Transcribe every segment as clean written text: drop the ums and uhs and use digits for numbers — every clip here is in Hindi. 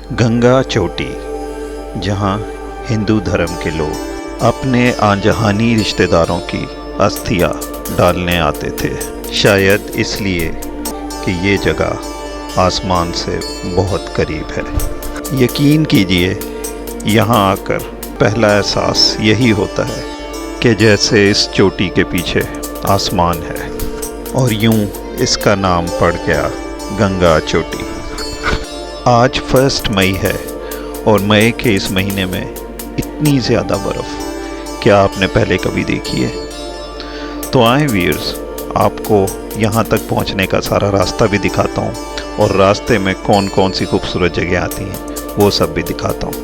गंगा चोटी, जहाँ हिंदू धर्म के लोग अपने आनजहानी रिश्तेदारों की अस्थियाँ डालने आते थे, शायद इसलिए कि ये जगह आसमान से बहुत करीब है। यकीन कीजिए, यहाँ आकर पहला एहसास यही होता है कि जैसे इस चोटी के पीछे आसमान है, और यूं इसका नाम पड़ गया गंगा चोटी। आज 1 मई है और मई के इस महीने में इतनी ज़्यादा बर्फ़ क्या आपने पहले कभी देखी है? तो आए व्यूअर्स, आपको यहाँ तक पहुँचने का सारा रास्ता भी दिखाता हूँ और रास्ते में कौन कौन सी खूबसूरत जगह आती हैं वो सब भी दिखाता हूँ।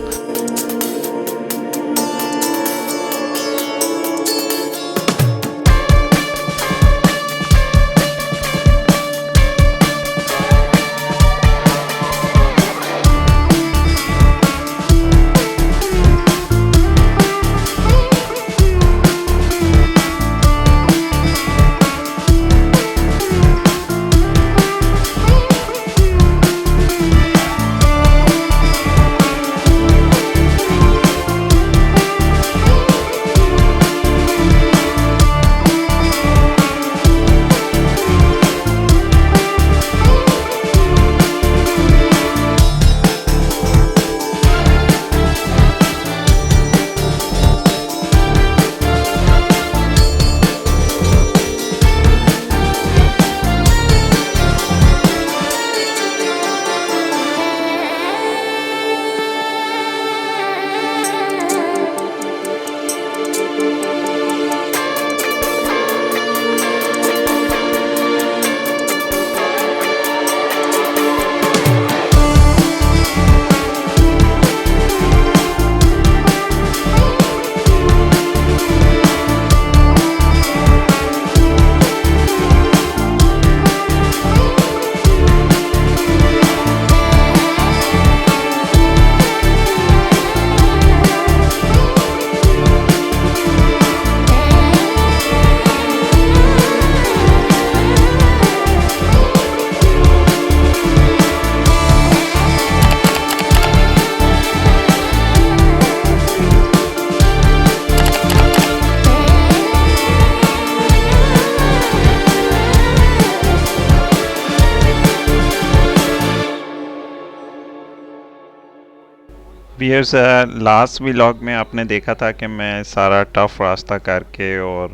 व्यूअर्स, लास्ट व्लॉग में आपने देखा था कि मैं सारा टफ़ रास्ता करके और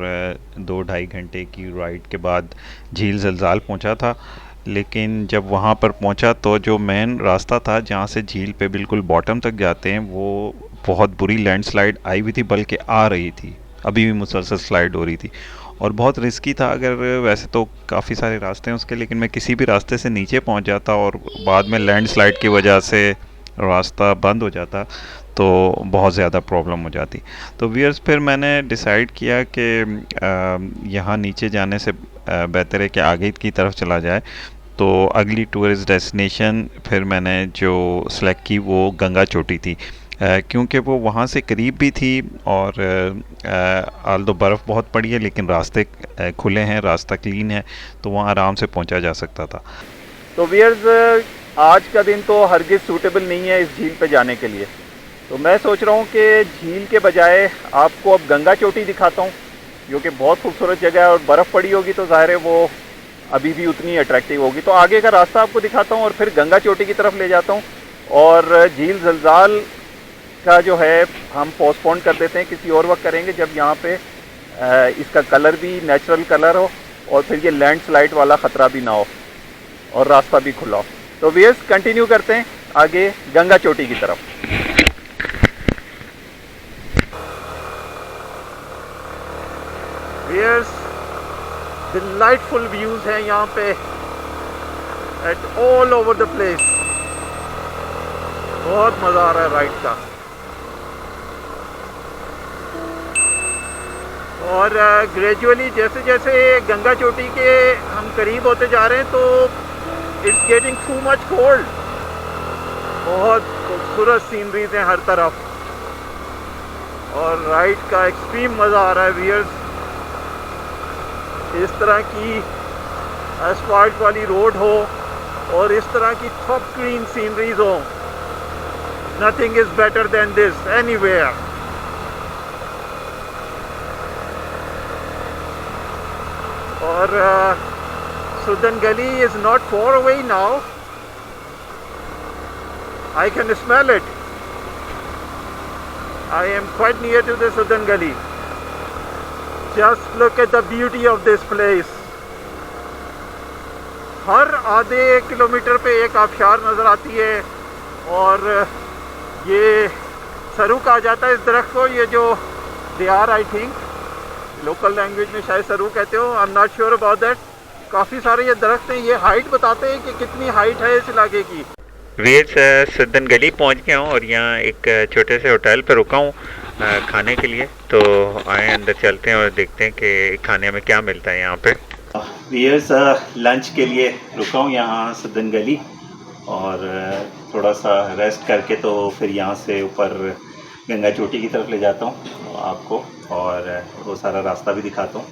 2-2.5 घंटे की राइड के बाद झील ज़लज़ाल पहुंचा था। लेकिन जब वहां पर पहुंचा तो जो मेन रास्ता था जहां से झील पे बिल्कुल बॉटम तक जाते हैं, वो बहुत बुरी लैंडस्लाइड आई हुई थी, बल्कि आ रही थी, अभी भी मुसलसल स्लाइड हो रही थी और बहुत रिस्की था। अगर वैसे तो काफ़ी सारे रास्ते हैं उसके, लेकिन मैं किसी भी रास्ते से नीचे पहुंच जाता और बाद में लैंडस्लाइड की वजह से रास्ता बंद हो जाता तो बहुत ज़्यादा प्रॉब्लम हो जाती। तो व्यूअर्स, फिर मैंने डिसाइड किया कि यहाँ नीचे जाने से बेहतर है कि आगे की तरफ चला जाए। तो अगली टूरिस्ट डेस्टिनेशन फिर मैंने जो सेलेक्ट की वो गंगा चोटी थी, क्योंकि वो वहाँ से करीब भी थी और आल्दो बर्फ़ बहुत पड़ी है लेकिन रास्ते खुले हैं, रास्ता क्लीन है, तो वहाँ आराम से पहुँचा जा सकता था। तो व्यूअर्स, आज का दिन तो हरगिज़ सूटेबल नहीं है इस झील पे जाने के लिए। तो मैं सोच रहा हूँ कि झील के बजाय आपको अब गंगा चोटी दिखाता हूँ, जो कि बहुत खूबसूरत जगह है और बर्फ़ पड़ी होगी तो ज़ाहिर है वो अभी भी उतनी अट्रैक्टिव होगी। तो आगे का रास्ता आपको दिखाता हूँ और फिर गंगा चोटी की तरफ ले जाता हूँ। और झील ज़लज़ाल का जो है हम पोस्टपोन कर देते हैं, किसी और वक्त करेंगे जब यहाँ पे इसका कलर भी नेचुरल कलर हो और फिर ये लैंडस्लाइड वाला ख़तरा भी ना हो और रास्ता भी खुला हो। तो व्यूअर्स, कंटिन्यू करते हैं आगे गंगा चोटी की तरफ। व्यूअर्स, डिलाइटफुल व्यूज हैं यहाँ पे at all over the place. बहुत मज़ा आ रहा है राइड का। और ग्रेजुअली जैसे जैसे गंगा चोटी के हम करीब होते जा रहे हैं तो it's getting too much cold. बहुत खूबसूरत सीनरीज हैं हर तरफ और राइड का एक्सट्रीम मज़ा आ रहा है व्यूअर्स। इस तरह की एस्फाल्ट वाली रोड हो और इस तरह की टॉप ग्रीन सीनरीज हो Nothing is better than this anywhere. और Sudan Gully is not far away now. I can smell it. I am quite near to the Sudan Gully. Just look at the beauty of this place. हर आधे किलोमीटर पे एक आबशार नज़र आती है और ये सरू कहा जाता है इस दरख्त को। ये जो they are I think local language में शायद सरू कहते हो, I am not sure about that. काफ़ी सारे ये दरख्त हैं, ये हाइट बताते हैं कि कितनी हाइट है इस इलाके की। वीर सुदन गली पहुंच गया हूँ और यहाँ एक छोटे से होटल पर रुका हूँ खाने के लिए। तो आए अंदर चलते हैं और देखते हैं कि खाने में क्या मिलता है यहाँ पे। वीयर्स लंच के लिए रुका हूँ यहाँ सुदन गली और थोड़ा सा रेस्ट करके तो फिर यहाँ से ऊपर गंगा चोटी की तरफ ले जाता हूँ आपको और वो सारा रास्ता भी दिखाता हूँ।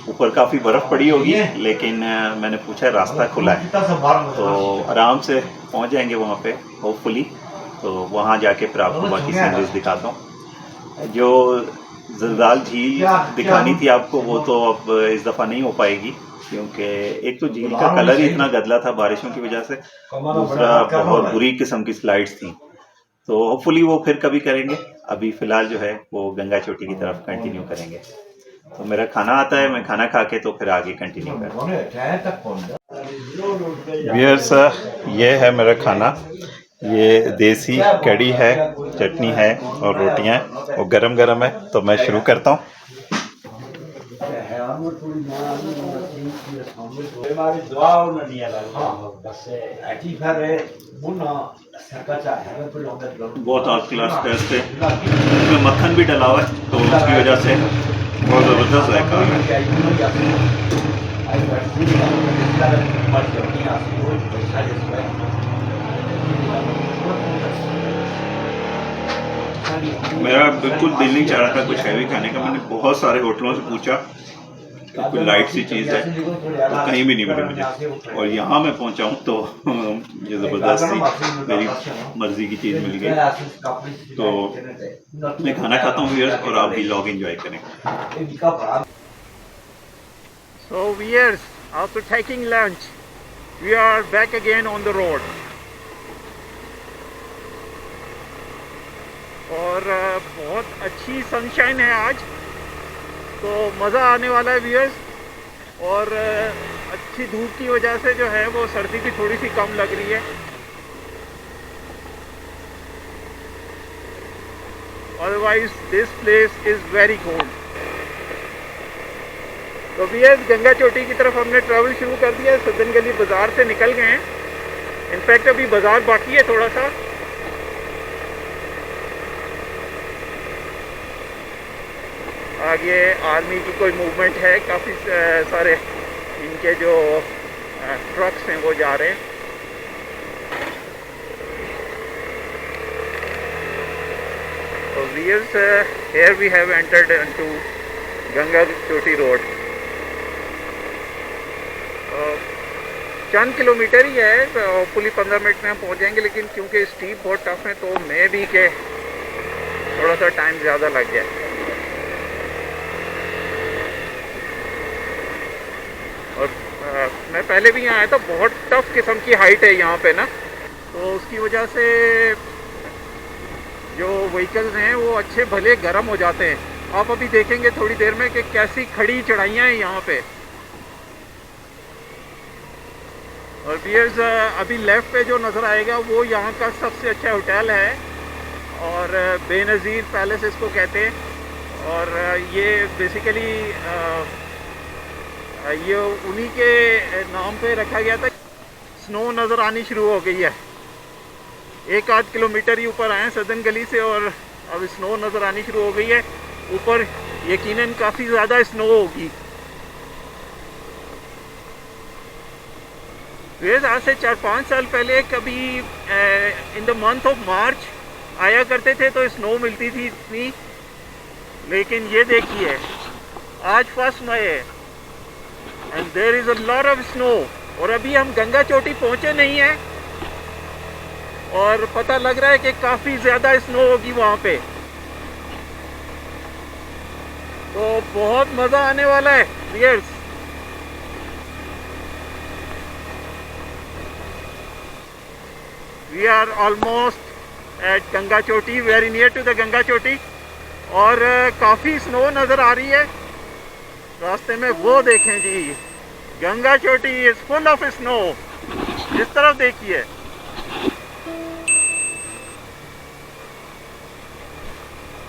ऊपर काफ़ी बर्फ़ पड़ी होगी लेकिन मैंने पूछा रास्ता खुला है तो आराम से पहुँच जाएंगे वहाँ पे होपफुली। तो वहाँ जाके फिर आपको बाकी सीनरीज दिखाता हूँ। जो ज़लज़ाल झील दिखानी थी आपको वो तो अब इस दफ़ा नहीं हो पाएगी क्योंकि एक तो झील का कलर ही इतना गदला था बारिशों की वजह से, दूसरा बहुत बुरी किस्म की स्लाइड्स थी। तो होपफुली वो फिर कभी करेंगे। अभी फ़िलहाल जो है वो गंगा चोटी की तरफ कंटिन्यू करेंगे। तो मेरा खाना आता है, मैं खाना खा के तो फिर आगे कंटिन्यू करें। व्यूअर्स ये है मेरा खाना। ये देसी कड़ी है, चटनी है और रोटियां हैं और गरम गरम है। तो मैं शुरू करता हूँ। बहुत आउट क्लास टेस्ट है। इसमें मक्खन भी डला हुआ है तो उसकी वजह से बहुत ज़बरदस्त जायका है। मेरा बिल्कुल दिल नहीं चाह रहा था कुछ हैवी खाने का। मैंने बहुत सारे होटलों से पूछा कि कोई लाइट सी चीज़ है तो कहीं भी नहीं मिली मुझे। और यहाँ मैं पहुँचा हूँ तो ये ज़बरदस्त सी मेरी मर्ज़ी की चीज़ मिल गई। तो मैं खाना खाता हूँ व्यूअर्स और आप भी व्लॉग एंजॉय करें। So viewers, after taking lunch, we are back again on the road. और बहुत अच्छी सनशाइन है आज तो मज़ा आने वाला है व्यूअर्स। और अच्छी धूप की वजह से जो है वो सर्दी भी थोड़ी सी कम लग रही है। Otherwise this place is very cold. तो व्यूअर्स गंगा चोटी की तरफ हमने ट्रैवल शुरू कर दिया। सुदन गली बाज़ार से निकल गए हैं। इनफैक्ट अभी बाज़ार बाकी है थोड़ा सा। आगे आर्मी की कोई मूवमेंट है, काफ़ी सारे इनके जो ट्रक्स हैं वो जा रहे हैं। तो viewers here we have entered into Ganga चोटी रोड। चंद किलोमीटर ही है, होपफुली 15 मिनट में हम पहुंच जाएंगे। लेकिन क्योंकि स्टीप बहुत टफ है तो मे भी के थोड़ा सा टाइम ज़्यादा लग जाए। और मैं पहले भी यहाँ आया था, बहुत टफ किस्म की हाइट है यहाँ पे ना, तो उसकी वजह से जो व्हीकल्स हैं वो अच्छे भले गर्म हो जाते हैं। आप अभी देखेंगे थोड़ी देर में कि कैसी खड़ी चढ़ाइयाँ हैं यहाँ पे। और व्यूअर्स अभी लेफ़्ट पे जो नज़र आएगा वो यहाँ का सबसे अच्छा होटल है और बेनज़ीर पैलेस इसको कहते हैं। और ये बेसिकली ये उन्हीं के नाम पे रखा गया था। स्नो नज़र आनी शुरू हो गई है। 1-8 किलोमीटर ही ऊपर आए हैं सदन गली से और अब स्नो नज़र आनी शुरू हो गई है। ऊपर यकीनन काफ़ी ज़्यादा स्नो होगी। वेज आज से 4-5 साल पहले कभी इन द मंथ ऑफ मार्च आया करते थे तो स्नो मिलती थी इतनी, लेकिन ये देखिए आज 1 मई है and there is a lot of snow. और अभी हम गंगा चोटी पहुँचे नहीं हैं और पता लग रहा है कि काफ़ी ज़्यादा स्नो होगी वहाँ पे, तो बहुत मज़ा आने वाला है viewers. We are almost at Ganga Choti, very near to the Ganga Choti, और काफ़ी स्नो नज़र आ रही है रास्ते में। वो देखें जी, गंगा चोटी इज फुल ऑफ स्नो। इस तरफ देखिए,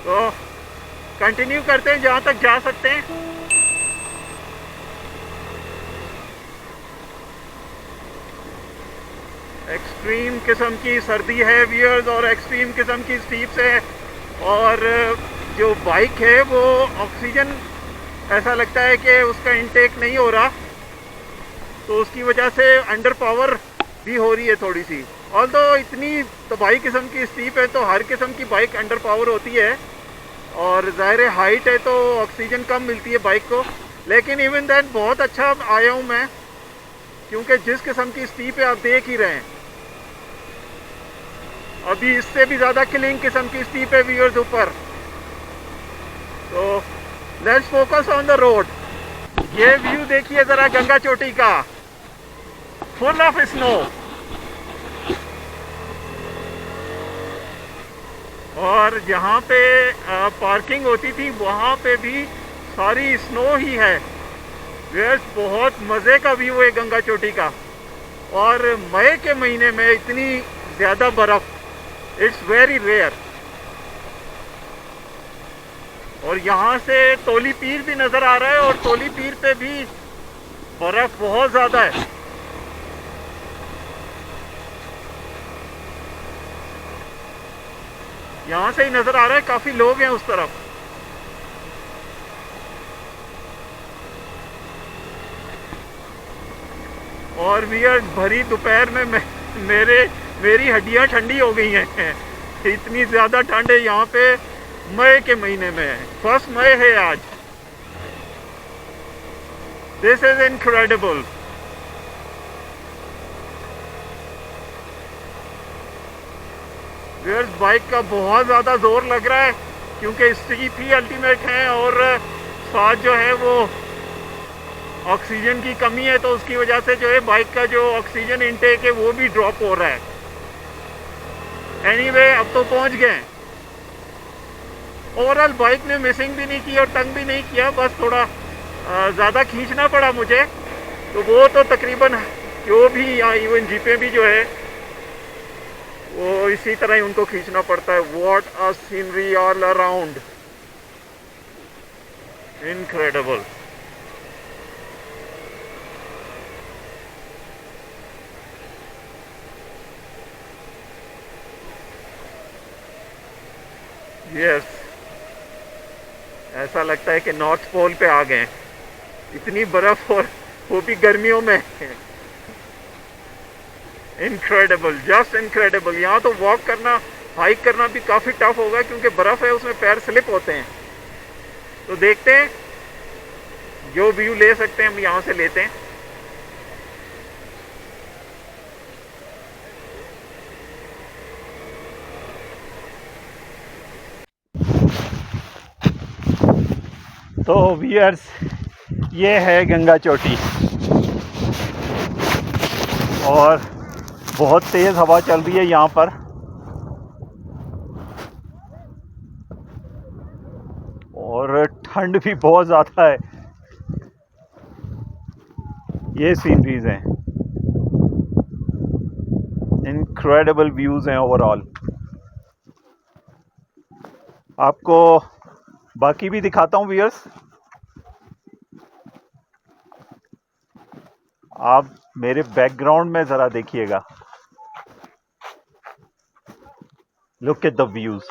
तो कंटिन्यू करते हैं जहाँ तक जा सकते हैं। एक्सट्रीम किस्म की सर्दी है व्यूअर्स, और एक्सट्रीम किस्म की स्टीप्स है, और जो बाइक है वो ऑक्सीजन ऐसा लगता है कि उसका इनटेक नहीं हो रहा, तो उसकी वजह से अंडर पावर भी हो रही है थोड़ी सी। ऑल्दो इतनी तबाही किस्म की स्टीप है तो हर किस्म की बाइक अंडर पावर होती है, और ज़ाहिर हाइट है तो ऑक्सीजन कम मिलती है बाइक को, लेकिन इवन दैन बहुत अच्छा आया हूँ मैं, क्योंकि जिस किस्म की स्टीप है आप देख ही रहे हैं। अभी इससे भी ज़्यादा किलिंग किस्म की स्टीप है व्यूअर्स ऊपर। तो let's focus on the road. ये व्यू देखिए ज़रा गंगा चोटी का, फुल ऑफ स्नो, और जहाँ पे पार्किंग होती थी वहाँ पे भी सारी स्नो ही है। बहुत मज़े का व्यू है गंगा चोटी का, और मई के महीने में इतनी ज़्यादा बर्फ़, इट्स वेरी रेयर। और यहाँ से तोली पीर भी नज़र आ रहा है, और तोली पीर पे भी बर्फ़ बहुत ज़्यादा है। यहाँ से ही नज़र आ रहा है, काफ़ी लोग हैं उस तरफ। और भी भरी दोपहर में मेरी हड्डियाँ ठंडी हो गई हैं। इतनी ज़्यादा ठंड है यहाँ पे, मई के महीने में। 1 मई है आज। This is incredible. बाइक का बहुत ज़्यादा जोर लग रहा है, क्योंकि स्टीप ही अल्टीमेट है, और साथ जो है वो ऑक्सीजन की कमी है, तो उसकी वजह से जो है बाइक का जो ऑक्सीजन इनटेक है वो भी ड्रॉप हो रहा है। एनीवे, अब तो पहुंच गए। ओवरऑल बाइक ने मिसिंग भी नहीं की और तंग भी नहीं किया, बस थोड़ा ज़्यादा खींचना पड़ा मुझे, तो वो तो तकरीबन जो भी यहाँ इवन जीपे भी जो है वो इसी तरह ही उनको खींचना पड़ता है। What a scenery all around, incredible. Yes, ऐसा लगता है कि नॉर्थ पोल पे आ गए, इतनी बर्फ, और वो भी गर्मियों में। Incredible, just incredible. यहाँ तो वॉक करना, हाइक करना भी काफ़ी टफ होगा, क्योंकि बर्फ़ है, उसमें पैर स्लिप होते हैं। तो देखते हैं, जो व्यू ले सकते हैं हम यहाँ से लेते हैं। तो व्यूअर्स, ये है गंगा चोटी, और बहुत तेज़ हवा चल रही है यहाँ पर, और ठंड भी बहुत ज़्यादा है। ये सीनरीज हैं, इनक्रेडिबल व्यूज़ हैं ओवरऑल। आपको बाकी भी दिखाता हूँ व्यूअर्स। आप मेरे बैकग्राउंड में ज़रा देखिएगा, लुक एट द व्यूज़।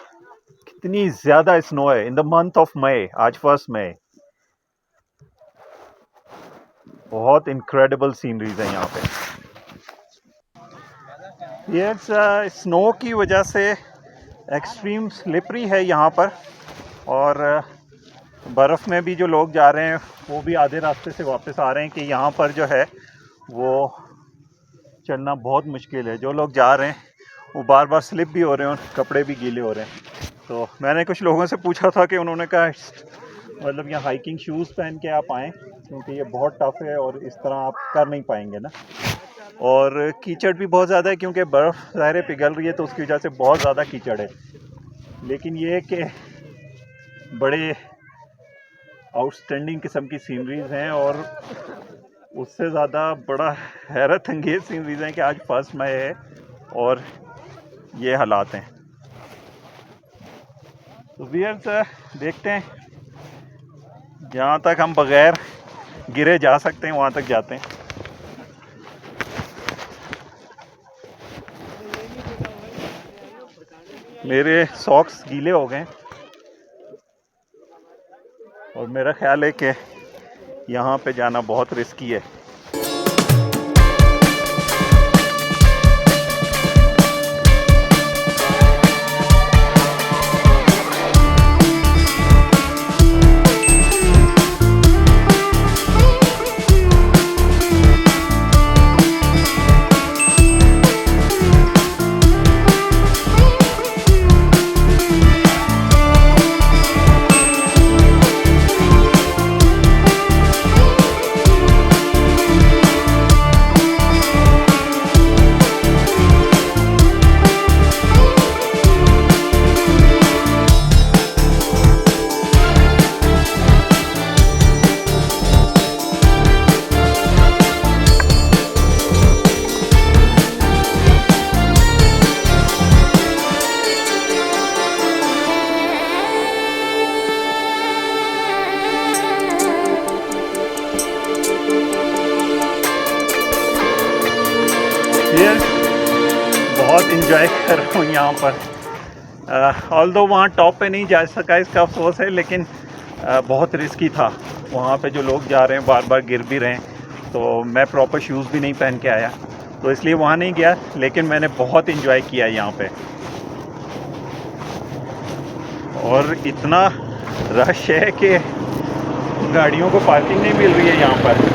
कितनी ज़्यादा स्नो है in the month of May, आज 1 मई। बहुत इनक्रेडिबल सीनरीज हैं यहाँ पे। ये स्नो की वजह से एक्सट्रीम स्लिपरी है यहाँ पर, और बर्फ़ में भी जो लोग जा रहे हैं वो भी आधे रास्ते से वापस आ रहे हैं कि यहाँ पर जो है वो चलना बहुत मुश्किल है। जो लोग जा रहे हैं वो बार बार स्लिप भी हो रहे हैं और कपड़े भी गीले हो रहे हैं। तो मैंने कुछ लोगों से पूछा था कि उन्होंने कहा मतलब यहाँ हाइकिंग शूज़ पहन के आप आएँ, क्योंकि ये बहुत टफ़ है और इस तरह आप कर नहीं पाएंगे ना। और कीचड़ भी बहुत ज़्यादा है, क्योंकि बर्फ़ ज़ाहिर पिघल रही है तो उसकी वजह से बहुत ज़्यादा कीचड़ है। लेकिन ये है कि बड़े आउटस्टैंडिंग किस्म की सीनरीज़ हैं, और उससे ज़्यादा बड़ा हैरत अंगेज़ सीनरीज़ हैं कि आज 1 मई है और ये हालात हैं। तो व्यूअर्स, देखते हैं, जहाँ तक हम बग़ैर गिरे जा सकते हैं वहाँ तक जाते हैं। मेरे सॉक्स गीले हो गए और मेरा ख्याल है कि यहाँ पे जाना बहुत रिस्की है। ये बहुत इंजॉय कर रहा हूँ यहाँ पर। ऑल्दो वहाँ टॉप पे नहीं जा सका, इसका अफसोस है, लेकिन बहुत रिस्की था। वहाँ पे जो लोग जा रहे हैं बार बार गिर भी रहे हैं, तो मैं प्रॉपर शूज़ भी नहीं पहन के आया, तो इसलिए वहाँ नहीं गया। लेकिन मैंने बहुत इंजॉय किया यहाँ पे, और इतना रश है कि गाड़ियों को पार्किंग नहीं मिल रही है यहाँ पर।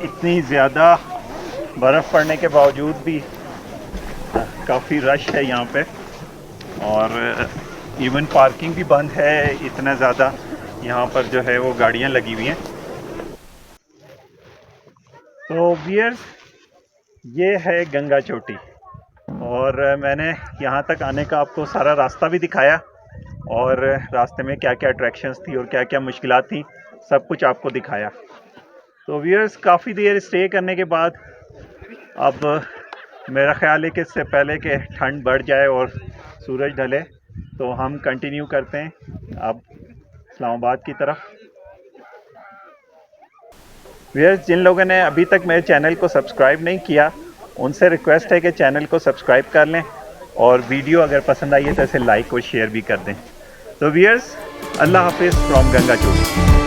इतनी ज़्यादा बर्फ़ पड़ने के बावजूद भी काफ़ी रश है यहाँ पे, और इवन पार्किंग भी बंद है। इतना ज़्यादा यहाँ पर जो है वो गाड़ियाँ लगी हुई हैं। तो व्यूअर्स, ये है गंगा चोटी, और मैंने यहाँ तक आने का आपको सारा रास्ता भी दिखाया, और रास्ते में क्या क्या अट्रैक्शंस थी और क्या क्या मुश्किलात थी, सब कुछ आपको दिखाया। तो व्यूअर्स, काफ़ी देर स्टे करने के बाद अब मेरा ख्याल है कि इससे पहले कि ठंड बढ़ जाए और सूरज ढले, तो हम कंटिन्यू करते हैं अब इस्लामाबाद की तरफ। व्यूअर्स, जिन लोगों ने अभी तक मेरे चैनल को सब्सक्राइब नहीं किया, उनसे रिक्वेस्ट है कि चैनल को सब्सक्राइब कर लें, और वीडियो अगर पसंद आई है तो इसे लाइक और शेयर भी कर दें। तो व्यूअर्स, अल्लाह हाफिज़ फ्रॉम गंगा चोटी।